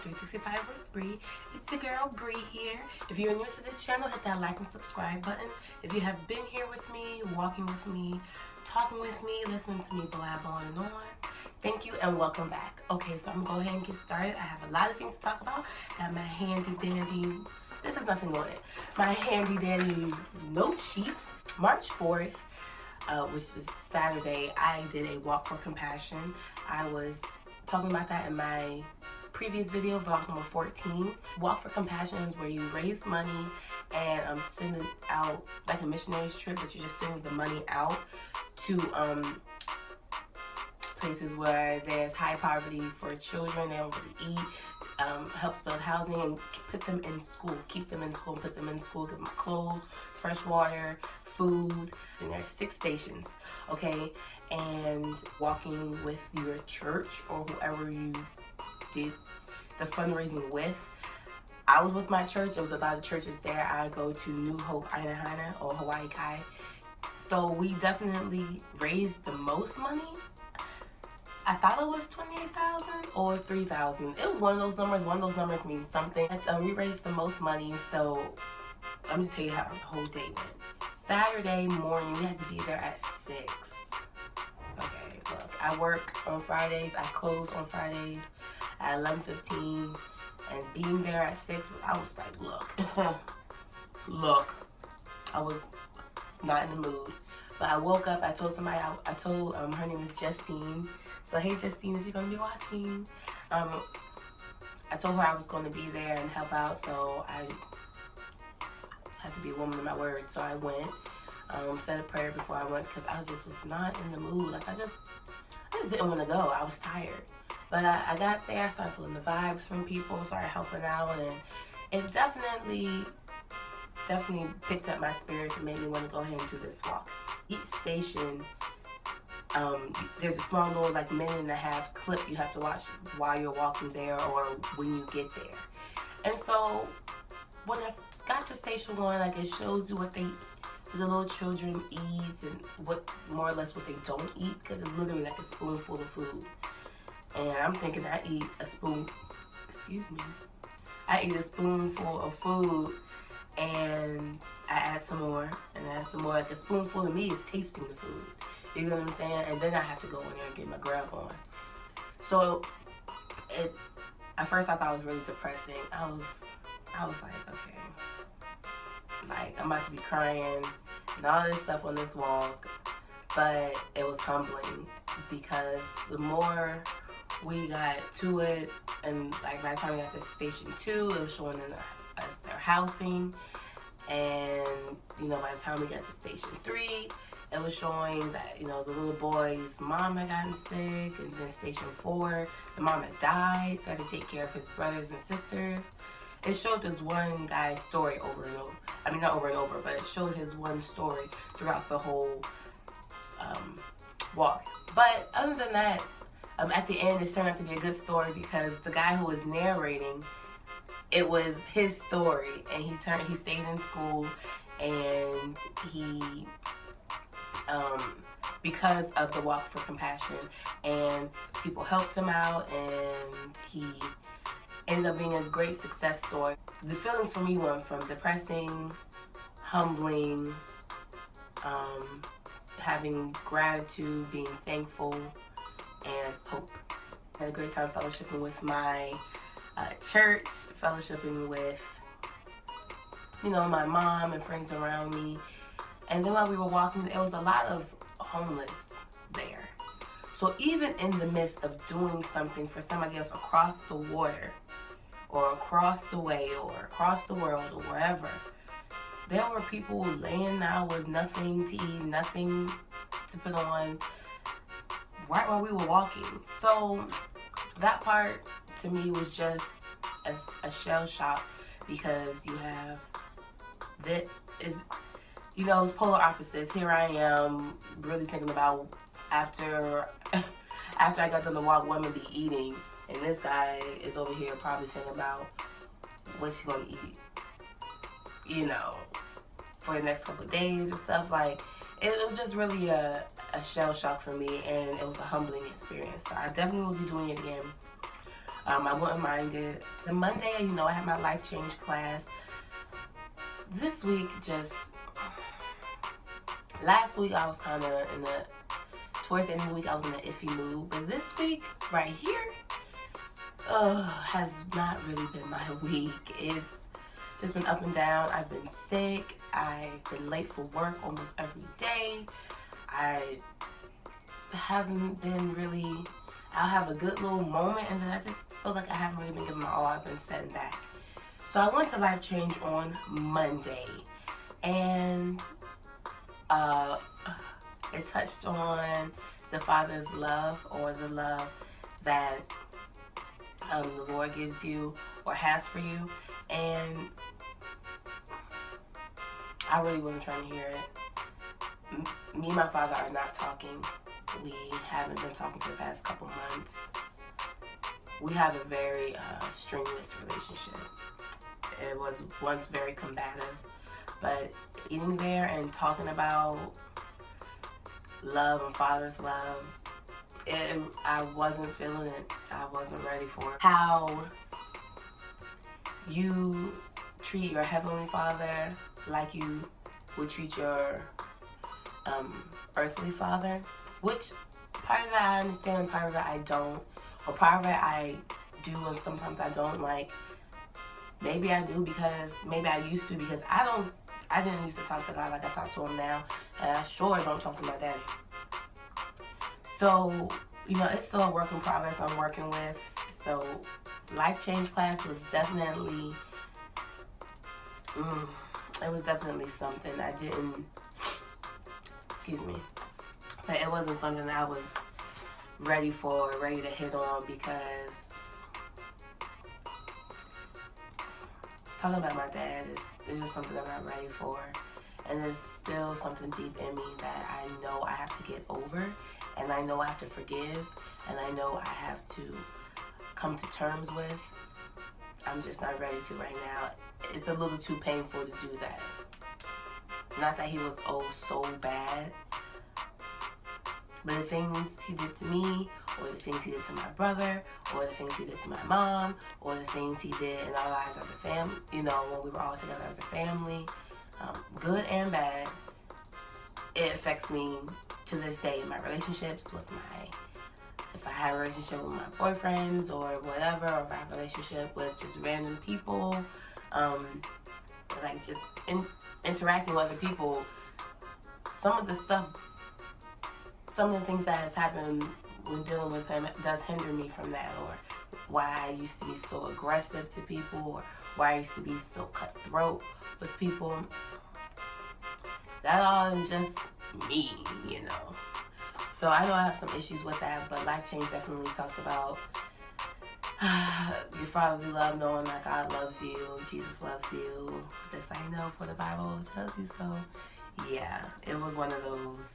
365 with Bree. It's your girl Bree here. If you're new to this channel, hit that like and subscribe button. If you have been here with me, walking with me, talking with me, listening to me blab on and on, thank you and welcome back. Okay, so I'm gonna go ahead and get started. I have a lot of things to talk about. Got my handy dandy, this has nothing on it, my handy dandy note sheet. March 4th, which is Saturday, I did a walk for compassion. I was talking about that in my previous video, vlog number 14. Walk for compassion is where you raise money and send it out like a missionary's trip, but you're just sending the money out to places where there's high poverty for children. They don't really eat. Helps build housing and put them in school, keep them in school, put them in school, give them clothes, fresh water, food. And there's 6 stations, okay? And walking with your church or whoever you did the fundraising with. I was with my church. There was a lot of churches there. I go to New Hope Aina or Hawaii Kai. So we definitely raised the most money. I thought it was 28,000 or 3,000. It was one of those numbers. One of those numbers means something. We raised the most money. So let me tell you how the whole day went. Saturday morning, we had to be there at 6. Okay, look, I work on Fridays. I close on Fridays at 11:15. And being there at 6, I was like, look, look. I was not in the mood. But I woke up, I told somebody, I told her name is Justine. So hey Justine, if you're gonna be watching, I told her I was gonna be there and help out, so I have to be a woman of my word. So I went, said a prayer before I went because I was not in the mood. Like I just didn't want to go. I was tired. But I got there, started feeling the vibes from people, started helping out, and it definitely picked up my spirits and made me want to go ahead and do this walk. Each station, there's a small little like minute and a half clip you have to watch while you're walking there or when you get there. And so when I got to station 1, like it shows you what the little children eat and what more or less what they don't eat, because it's literally like a spoonful of food. And I'm thinking I eat a spoonful of food and I add some more and add some more. Like a spoonful of me is tasting the food. You know what I'm saying? And then I have to go in there and get my grab on. So at first I thought it was really depressing. I was like, okay, like I'm about to be crying and all this stuff on this walk. But it was humbling because the more we got to it, and like by the time we got to station 2, it was showing us their housing. And you know, by the time we got to station 3, it was showing that, you know, the little boy's mom had gotten sick. And then station 4, the mom had died, so I had to take care of his brothers and sisters. It showed this one guy's story over and over. I mean, not over and over, but it showed his one story throughout the whole walk. But other than that, at the end, it turned out to be a good story because the guy who was narrating, it was his story, and he stayed in school, and he, because of the Walk for Compassion, and people helped him out, and he ended up being a great success story. The feelings for me went from depressing, humbling, having gratitude, being thankful, and hope. I had a great time fellowshipping with my church, fellowshipping with, you know, my mom and friends around me. And then while we were walking, there was a lot of homeless there. So even in the midst of doing something for somebody else across the water or across the way or across the world or wherever, there were people laying out with nothing to eat, nothing to put on, right while we were walking. So that part to me was just a shell shock, because you have that is, you know, it's polar opposites. Here I am really thinking about after I got done the walk, what I'm gonna be eating, and this guy is over here probably thinking about what's he gonna eat, you know, for the next couple of days or stuff. Like it was just really a shell shock for me, and it was a humbling experience. So I definitely will be doing it again. I wouldn't mind it. The Monday, you know, I had my life change class. This week, last week I was kind of towards the end of the week I was in an iffy mood. But this week, right here, has not really been my week. It's been up and down. I've been sick. I've been late for work almost every day. I haven't been really, I'll have a good little moment and then I just feel like I haven't really been giving my all. I've been setting back. So I went to Life Change on Monday and it touched on the Father's love, or the love that the Lord gives you or has for you. And I really wasn't trying to hear it. Me and my father are not talking. We haven't been talking for the past couple months. We have a very strenuous relationship. It was once very combative, but eating there and talking about love and Father's love, I wasn't feeling it. I wasn't ready for it. How you treat your Heavenly Father like you would treat your earthly father, which part of that I understand, part of that I don't, or part of it I do and sometimes I don't. Like, maybe I do because maybe I used to, because I didn't used to talk to God like I talk to him now, and I sure don't talk to my daddy. So, you know, it's still a work in progress I'm working with. So Life Change class was definitely, it was definitely something I didn't, but it wasn't something I was ready to hit on, because talking about my dad is just something I'm not ready for. And there's still something deep in me that I know I have to get over, and I know I have to forgive, and I know I have to come to terms with. I'm just not ready to right now. It's a little too painful to do that. Not that he was so bad, but the things he did to me, or the things he did to my brother, or the things he did to my mom, or the things he did in our lives as a family, you know, when we were all together as a family, good and bad, it affects me to this day in my relationships with if I have a relationship with my boyfriends or whatever, or if I have a relationship with just random people, like just interacting with other people, some of the things that has happened when dealing with him does hinder me from that, or why I used to be so aggressive to people, or why I used to be so cutthroat with people. That all is just me, you know. So I know I have some issues with that, but Life Change definitely talked about your fatherly love, knowing that God loves you, Jesus loves you. This I know, for the Bible tells you so. Yeah, it was one of those.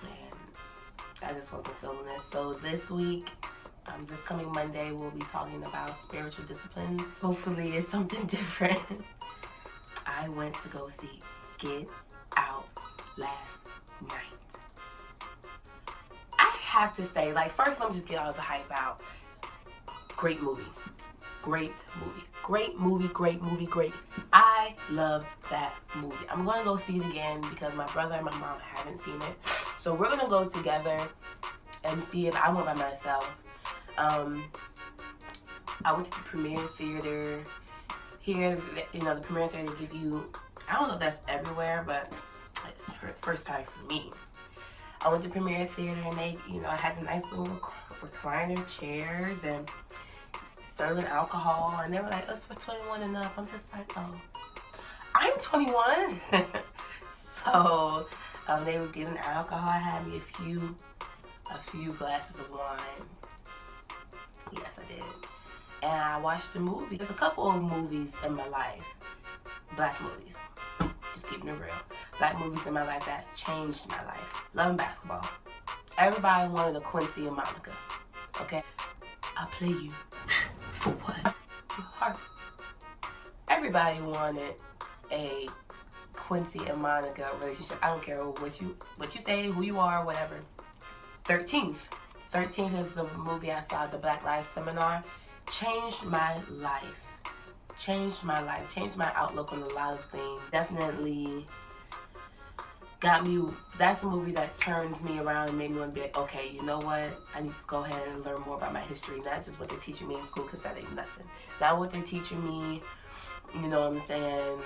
And I just wasn't feeling it. So this week, this coming Monday, we'll be talking about spiritual disciplines. Hopefully it's something different. I went to go see Get Out last night. I have to say, like, first let me just get all the hype out. Great movie. Great movie. Great movie, great movie, great. I loved that movie. I'm going to go see it again because my brother and my mom haven't seen it. So we're going to go together and see it. I went by myself. I went to the premiere theater. Here, you know, the premiere theater give you, I don't know if that's everywhere, but it's first time for me. I went to premiere theater and they, you know, I had the nice little recliner chairs and serving alcohol, and they were like, it's for 21 and up. I'm just like, oh, I'm 21. So they were giving alcohol. I had me a few glasses of wine. Yes, I did. And I watched the movie. There's a couple of movies in my life, black movies, just keeping it real, black movies in my life that's changed my life. Loving basketball. Everybody wanted a Quincy and Monica, okay? I'll play you. For what? Your heart. Everybody wanted a Quincy and Monica relationship. I don't care what you say, who you are, whatever. 13th. 13th is the movie I saw, the Black Lives Seminar. Changed my life. Changed my life. Changed my outlook on a lot of things. Definitely got me. That's a movie that turns me around and made me want to be like, okay, you know what? I need to go ahead and learn more about my history. Not just what they're teaching me in school, because that ain't nothing. Not what they're teaching me, you know what I'm saying,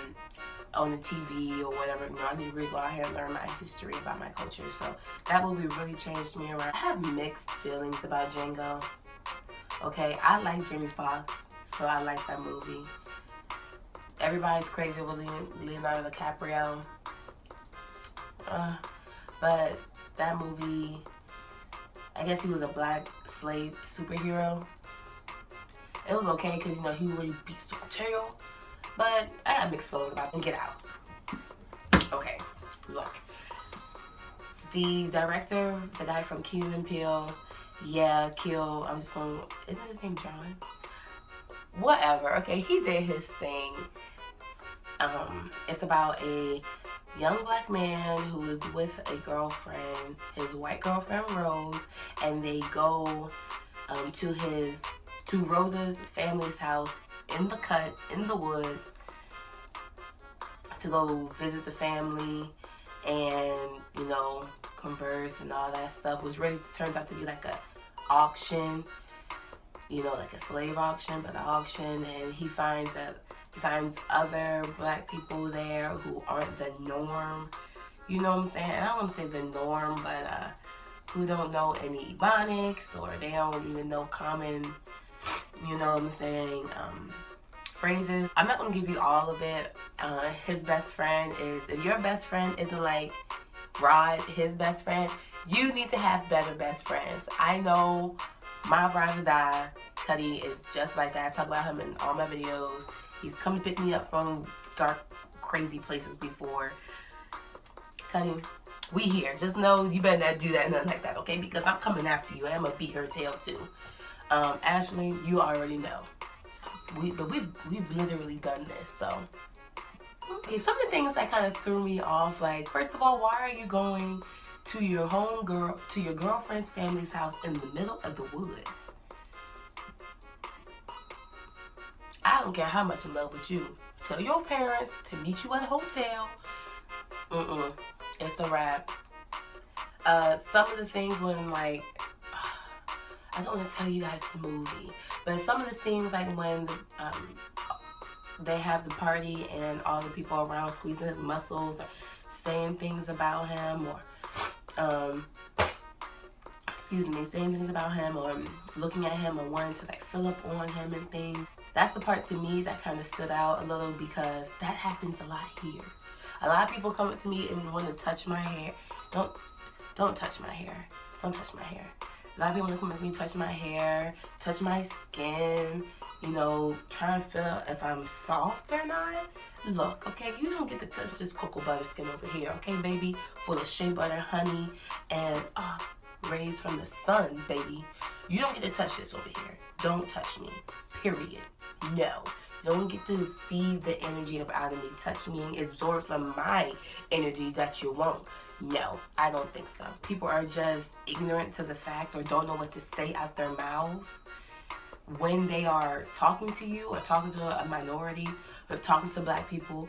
on the TV or whatever. You know, I need to really go out here and learn my history about my culture. So that movie really changed me around. I have mixed feelings about Django. Okay, I like Jamie Foxx, so I like that movie. Everybody's crazy over Leonardo DiCaprio. But that movie, I guess he was a black slave superhero. It was okay because, you know, he really beats the tail. But I got mixed feelings about him. Get out. Okay, look. The director, the guy from Key and Peele, Kill, I'm just going, isn't his name John? Whatever, okay, he did his thing. It's about a young black man who is with a girlfriend, his white girlfriend Rose, and they go to Rose's family's house in the cut, in the woods, to go visit the family and, you know, converse and all that stuff. Which really turns out to be like a auction, you know, like a slave auction, but an auction. And he finds other black people there who aren't the norm. You know what I'm saying? I don't want to say the norm, but who don't know any Ebonics, or they don't even know common, you know what I'm saying, phrases. I'm not going to give you all of it. His best friend is, if your best friend isn't like Rod, his best friend, you need to have better best friends. I know my ride or die, Cuddy, is just like that. I talk about him in all my videos. He's come to pick me up from dark, crazy places before. Cuddy, we here. Just know you better not do that, nothing like that, okay? Because I'm coming after you. I'm going to beat her tail too. Ashley, you already know. We've literally done this, so. Okay, some of the things that kind of threw me off, like, first of all, why are you going to your girlfriend's family's house in the middle of the woods? I don't care how much in love with you. Tell your parents to meet you at a hotel. It's a wrap. Some of the things when, like, I don't want to tell you guys the movie, but some of the scenes, like when they have the party and all the people around squeezing his muscles or saying things about him, or saying things about him, or looking at him and wanting to like fill up on him and things. That's the part to me that kind of stood out a little, because that happens a lot here. A lot of people come up to me and want to touch my hair. Don't touch my hair. Don't touch my hair. A lot of people want to come up to me, touch my hair, touch my skin, you know, try and feel out if I'm soft or not. Look, okay, you don't get to touch this cocoa butter skin over here, okay, baby? Full of shea butter, honey, and rays from the sun, baby. You don't get to touch this over here. Don't touch me, period. No. Don't get to feed the energy up out of me. Touch me and absorb from my energy that you won't. No, I don't think so. People are just ignorant to the facts or don't know what to say out their mouths when they are talking to you or talking to a minority or talking to black people.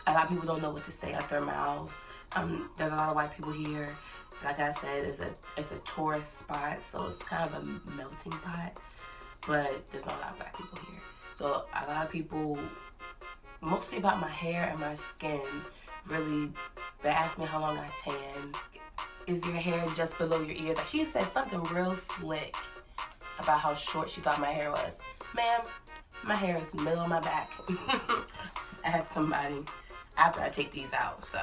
A lot of people don't know what to say out their mouths. There's a lot of white people here. Like I said, it's a tourist spot, so it's kind of a melting pot. But there's not a lot of black people here. So a lot of people, mostly about my hair and my skin, really, they ask me how long I tan. Is your hair just below your ears? Like, she said something real slick about how short she thought my hair was. Ma'am, my hair is middle of my back. I had somebody after I take these out. So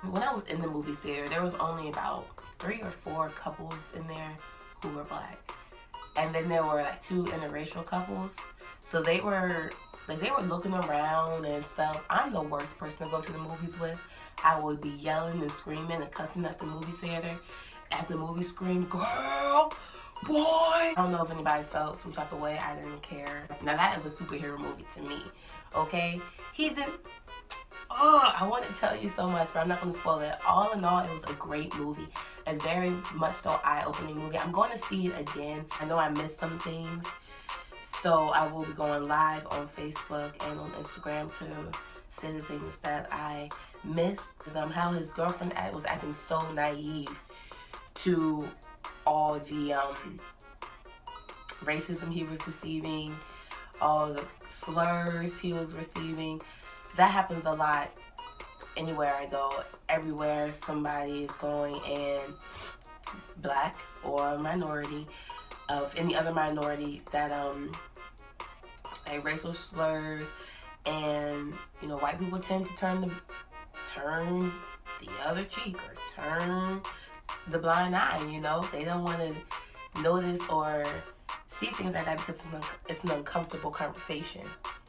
when I was in the movie theater, there was only about 3 or 4 couples in there who were black. And then there were like 2 interracial couples. So they were looking around and stuff. I'm the worst person to go to the movies with. I would be yelling and screaming and cussing at the movie theater. At the movie screen, girl, boy. I don't know if anybody felt some type of way. I didn't care. Now that is a superhero movie to me, okay? I want to tell you so much, but I'm not going to spoil it. All in all, it was a great movie. It's very much so eye-opening movie. I'm going to see it again. I know I missed some things, so I will be going live on Facebook and on Instagram to say the things that I missed. How his girlfriend was acting so naive to all the racism he was receiving, all the slurs he was receiving. That happens a lot anywhere I go. Everywhere somebody is going and black or minority, of any other minority, that like racial slurs, and you know, white people tend to turn the other cheek or turn the blind eye. You know, they don't want to notice or see things like that because it's an uncomfortable conversation.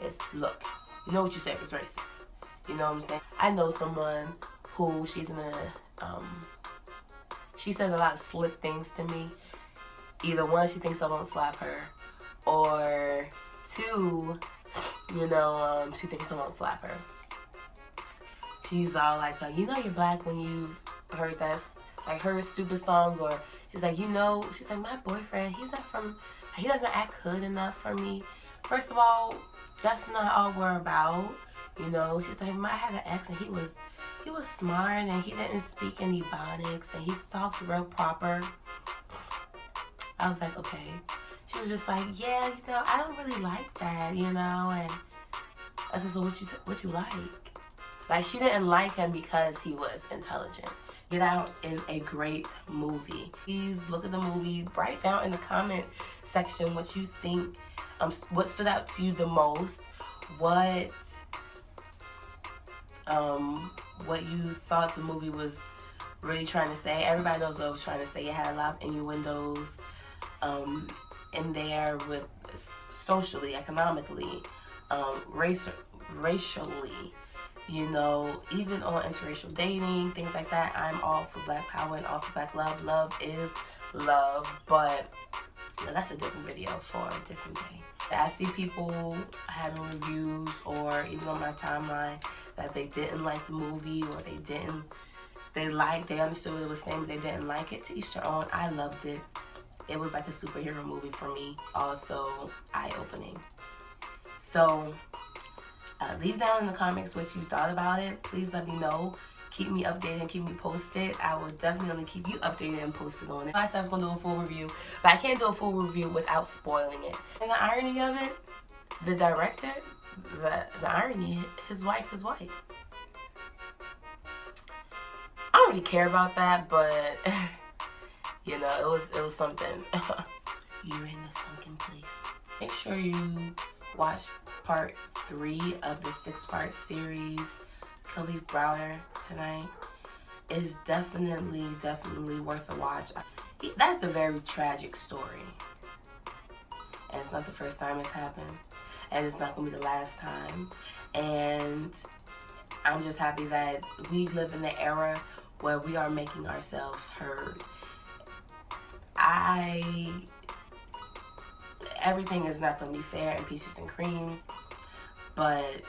It's, look, you know what you said was racist. You know what I'm saying? I know someone who she says a lot of slick things to me. Either one, she thinks I won't slap her, or two, you know, she thinks I won't slap her. She's all like, you know you're black when you heard that, like, her stupid songs, or she's like, you know, she's like, my boyfriend, he doesn't act hood enough for me. First of all, that's not all we're about. You know, she's like, I had an ex and he was smart and he didn't speak any Ebonics and he talks real proper. I was like, okay. She was just like, yeah, you know, I don't really like that, you know. And I said, so what you like? Like, she didn't like him because he was intelligent. Get Out is a great movie. Please look at the movie. Write down in the comment section what you think, what stood out to you the most, what you thought the movie was really trying to say. Everybody knows what it was trying to say. It had a lot of innuendos in there, with socially, economically, racially, you know, even on interracial dating, things like that. I'm all for black power and all for black love. Love is love, but you know, that's a different video for a different day. I see people having reviews or even on my timeline that they didn't like the movie, or they understood what it was saying, but they didn't like it. To each their own. I loved it. It was like a superhero movie for me. Also eye-opening. So leave down in the comments what you thought about it. Please let me know. Keep me updated and keep me posted. I will definitely keep you updated and posted on it. I said I was going to do a full review, but I can't do a full review without spoiling it. And the irony of it, the director, the irony, his wife is white. I don't really care about that, but you know, it was something. You're in the sunken place. Make sure you watch part 3 of the 6-part series, Khalif Browder, tonight. Is definitely worth a watch. That's a very tragic story, and it's not the first time it's happened, and it's not gonna be the last time. And I'm just happy that we live in the era where we are making ourselves heard. Everything is not gonna be fair and peaches and cream, but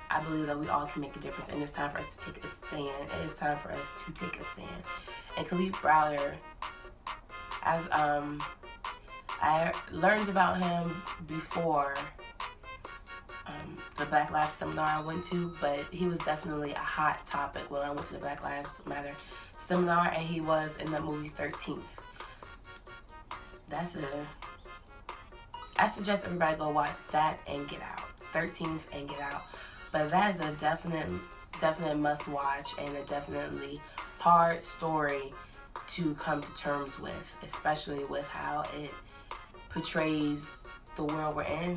I believe that we all can make a difference, and it's time for us to take a stand. It is time for us to take a stand. And Khalif Browder, as I learned about him before the Black Lives seminar I went to, but he was definitely a hot topic when I went to the Black Lives Matter seminar, and he was in the movie 13th. I suggest everybody go watch that and Get Out. 13th and Get Out. But that is a definite must watch, and a definitely hard story to come to terms with, especially with how it portrays the world we're in.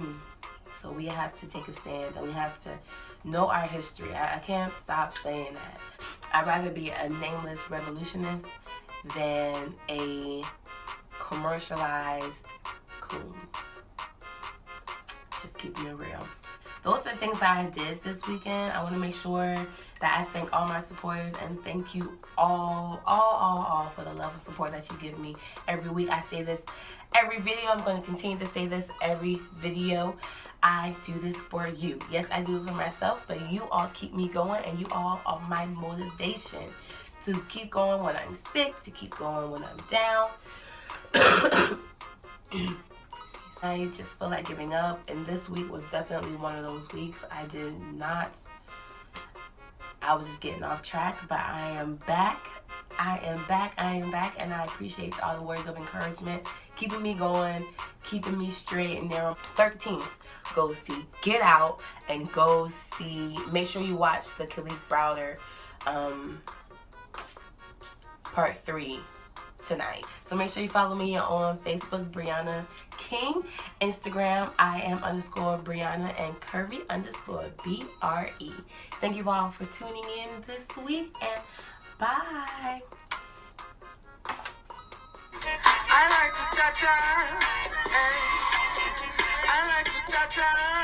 So we have to take a stand, and we have to know our history. I can't stop saying that. I'd rather be a nameless revolutionist than a commercialized coon. Just keeping it real. Those are the things that I did this weekend. I want to make sure that I thank all my supporters, and thank you all for the love and support that you give me every week. I say this every video. I'm going to continue to say this every video. I do this for you. Yes, I do it for myself, but you all keep me going, and you all are my motivation to keep going when I'm sick, to keep going when I'm down. I just feel like giving up, and this week was definitely one of those weeks. I was just getting off track, but I am back. And I appreciate all the words of encouragement, keeping me going, keeping me straight and narrow. 13th, go see Get Out, and make sure you watch the Khalif Browder part 3 tonight. So make sure you follow me on Facebook, Brianna King. Instagram, @Brianna, and Curvy_BRE. Thank you all for tuning in this week, and bye. I like to cha-cha. Hey. I like to cha-cha.